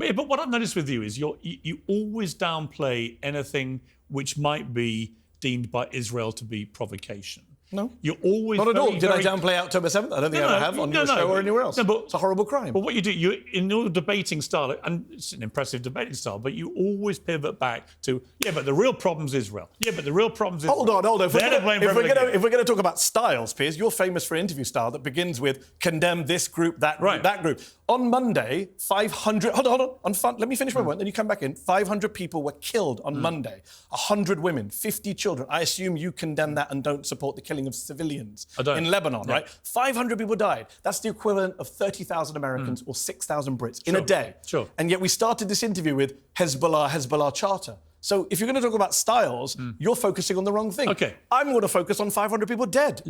But what I've noticed with you is you always downplay anything which might be deemed by Israel to be provocation. No. You're always not at all. Did I downplay October 7th? I don't think I ever have on your show or anywhere else. No, but, it's a horrible crime. But what you do, in your debating style, and it's an impressive debating style, but you always pivot back to, yeah, but the real problem's Israel. Yeah, but the real problem's Israel. Hold on. If we're going to talk about styles, Piers, you're famous for interview style that begins with condemn this group, that group, that group. On Monday, 500... Hold on. Let me finish my point, then you come back in. 500 people were killed on Monday. 100 women, 50 children. I assume you condemn that and don't support the killing of civilians in Lebanon, right? 500 people died. That's the equivalent of 30,000 Americans or 6,000 Brits in a day. Sure. And yet we started this interview with Hezbollah Charter. So if you're going to talk about styles, you're focusing on the wrong thing. Okay. I'm going to focus on 500 people dead.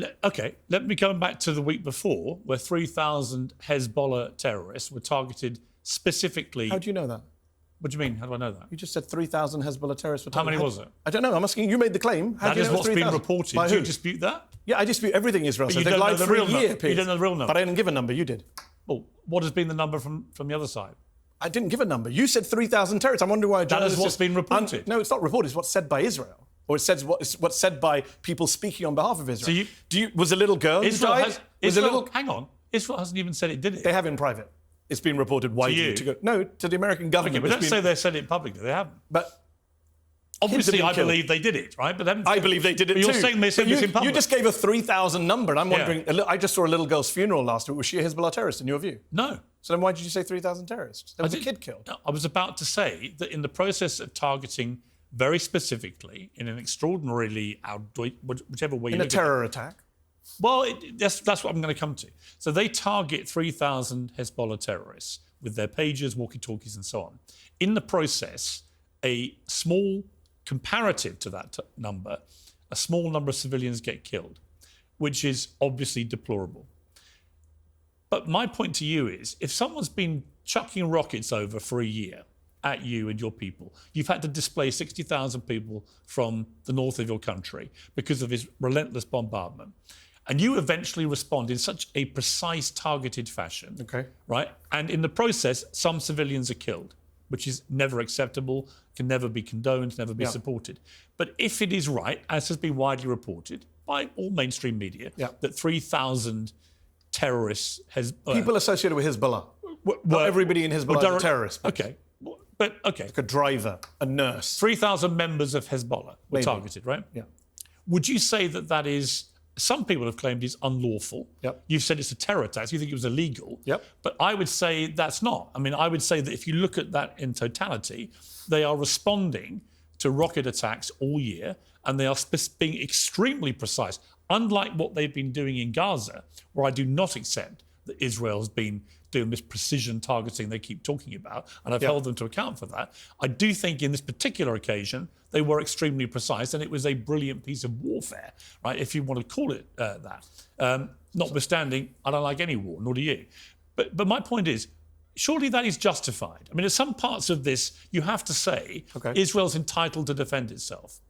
Let me come back to the week before, where 3,000 Hezbollah terrorists were targeted specifically... How do you know that? What do you mean? How do I know that? You just said 3,000 Hezbollah terrorists were targeted. How many was it? I don't know. I'm asking you. You made the claim. That is what's been reported. By do who? you dispute that? Yeah, I dispute everything Israel says. They lied for a year, Piers. You don't know the real number. But I didn't give a number. You did. Well, what has been the number from the other side? I didn't give a number. You said 3,000 terrorists. I'm wondering why... That is what's been reported. No, it's not reported. It's what's said by Israel. Or it's what's said by people speaking on behalf of Israel. So was a little girl who died? Hang on. Israel hasn't even said it did it. They have in private. It's been reported widely to go... No, to the American government. Okay, but don't say they said it publicly. They haven't. But... Obviously, I believe they did it, right? But I believe they did it too. You're saying they said this in public. You just gave a 3,000 number, and I'm wondering... I just saw a little girl's funeral last week. Was she a Hezbollah terrorist, in your view? No. So then why did you say 3,000 terrorists? There was a kid killed. I was about to say that in the process of targeting very specifically, in an extraordinarily whichever way you look at it... In a terror attack? Well, that's what I'm going to come to. So they target 3,000 Hezbollah terrorists with their pagers, walkie-talkies and so on. In the process, a small... comparative to that number, a small number of civilians get killed, which is obviously deplorable. But my point to you is, if someone's been chucking rockets over for a year at you and your people, you've had to displace 60,000 people from the north of your country because of his relentless bombardment, and you eventually respond in such a precise, targeted fashion, right? And in the process, some civilians are killed, which is never acceptable, can never be condoned, never be supported. But if it is right, as has been widely reported by all mainstream media, that 3,000 terrorists... people associated with Hezbollah. Not everybody in Hezbollah is a terrorist. OK. Like a driver, a nurse. 3,000 members of Hezbollah were targeted, right? Yeah. Would you say that that is... Some people have claimed it's unlawful. Yep. You've said it's a terror attack. You think it was illegal. Yep. But I would say that's not. I mean, I would say that if you look at that in totality, they are responding to rocket attacks all year, and they are being extremely precise, unlike what they've been doing in Gaza, where I do not accept that Israel has been doing this precision targeting they keep talking about, and I've held them to account for that. I do think in this particular occasion, they were extremely precise, and it was a brilliant piece of warfare, right, if you want to call it that. Notwithstanding, I don't like any war, nor do you. But my point is, surely that is justified. I mean, in some parts of this, you have to say Israel's entitled to defend itself.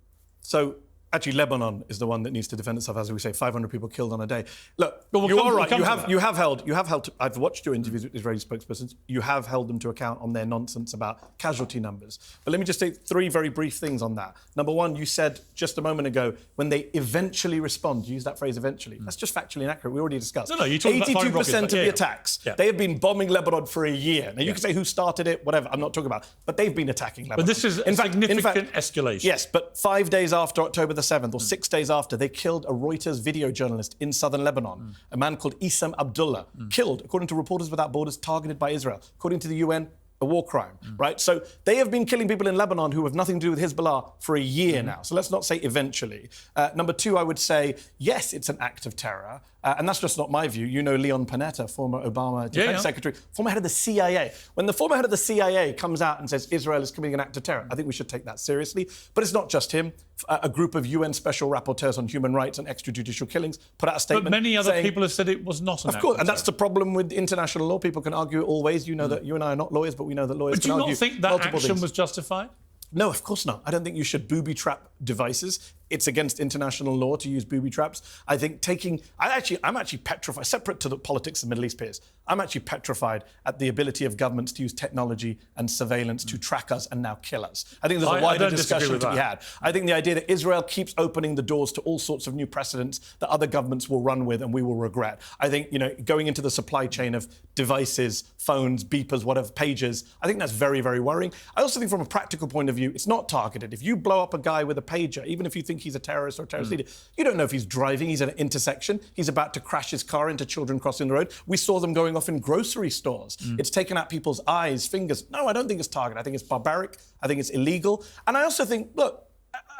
So... Actually, Lebanon is the one that needs to defend itself, as we say, 500 people killed on a day. Look, you are right. You have held. I've watched your interviews with Israeli spokespersons. You have held them to account on their nonsense about casualty numbers. But let me just say 3 very brief things on that. Number one, you said just a moment ago, when they eventually respond, you used that phrase eventually. That's just factually inaccurate. We already discussed. No, you talked about 82% of the attacks. They have been bombing Lebanon for a year. Now, you can say who started it, whatever. I'm not talking about. But they've been attacking Lebanon. But this is a significant escalation. Yes, but 5 days after October the 7th, or 6 days after, they killed a Reuters video journalist in southern Lebanon, a man called Issam Abdullah, killed, according to Reporters Without Borders, targeted by Israel. According to the UN, a war crime, right? So they have been killing people in Lebanon who have nothing to do with Hezbollah for a year now. So let's not say eventually. Number 2, I would say, yes, it's an act of terror. And that's just not my view. You know Leon Panetta, former Obama defense secretary, former head of the CIA. When the former head of the CIA comes out and says Israel is committing an act of terror, I think we should take that seriously. But it's not just him. A group of UN special rapporteurs on human rights and extrajudicial killings put out a statement. But many other people have said it was not an act of course, and that's terror. the problem with international law. People can argue it all ways. You know that you and I are not lawyers, but we know that lawyers can argue multiple things. But do you not think that action was justified? No, of course not. I don't think you should booby-trap devices. It's against international law to use booby traps. I think I'm actually petrified, separate to the politics of the Middle East, Piers. I'm actually petrified at the ability of governments to use technology and surveillance to track us and now kill us. I think there's a wider discussion to be had. I think the idea that Israel keeps opening the doors to all sorts of new precedents that other governments will run with and we will regret. I think, going into the supply chain of devices, phones, beepers, whatever, pagers, I think that's very, very worrying. I also think from a practical point of view, it's not targeted. If you blow up a guy with a pager, even if you think he's a terrorist or a terrorist leader, you don't know if he's driving, he's at an intersection, he's about to crash his car into children crossing the road. We saw them going off in grocery stores. It's taken out people's eyes, fingers. No, I don't think it's targeted. I think it's barbaric. I think it's illegal. And I also think, look,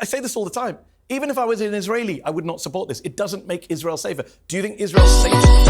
I say this all the time, even if I was an Israeli, I would not support this. It doesn't make Israel safer. Do you think Israel's safer?